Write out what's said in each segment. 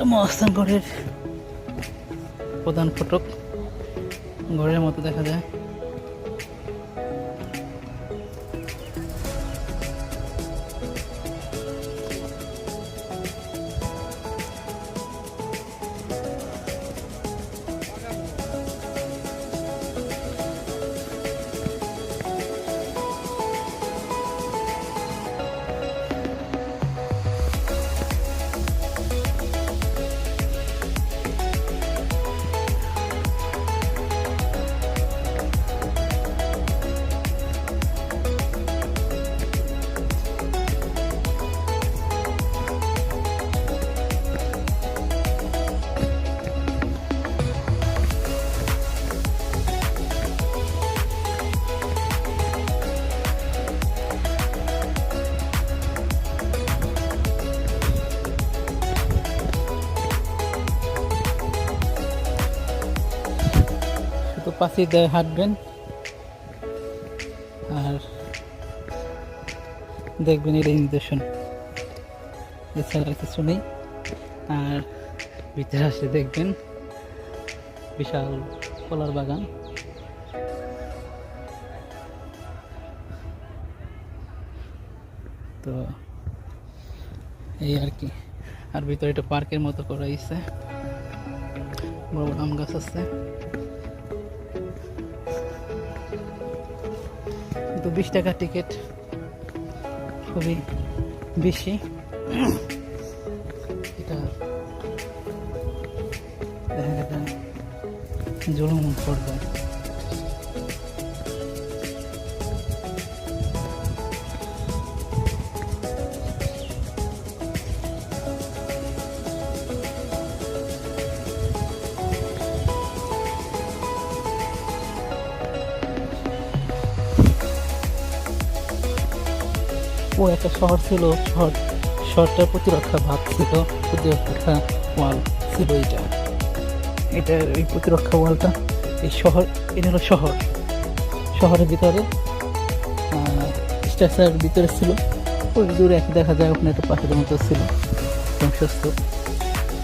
মহাস্থানগড়ের প্রধান ফটক, ঘরের মতো দেখা যায়। তো পাশে দিয়ে হাঁটবেন আর দেখবেন এটাই নিদর্শন, এছাড়া আর কিছু নেই। আর ভিতরে আসলে দেখবেন বিশাল কলার বাগান। তো এই আর কি। আর ভিতরে একটা পার্কের মতো করা হয়েছে, বড় বড় আম গাছ আছে। তো 20 টাকা টিকিট, খুবই বেশি। এটা দেখা যায় জুলুম পড়বে। ও একটা শহর ছিল, শহরটার প্রতিরক্ষা ভাগ ছিল, প্রতিরক্ষা ওয়াল ছিল। এটার এই প্রতিরক্ষা ওয়ালটা, এই শহর, এটা হলো শহরের ভিতরে স্ট্রাকচারের ভিতরে ছিল। ওই দূরে একটা দেখা যায় ওখানে একটা পাখির মতো ছিল ধ্বংসস্তূপ।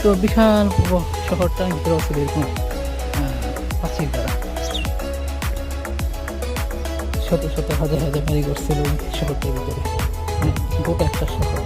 তো বিশাল শহরটা ভিতরে ছিল এরকম পাখির দ্বারা। শত শত হাজার হাজার বাড়ি করছিল ওই শহরটার ভিতরে, গোটা একটা শহর।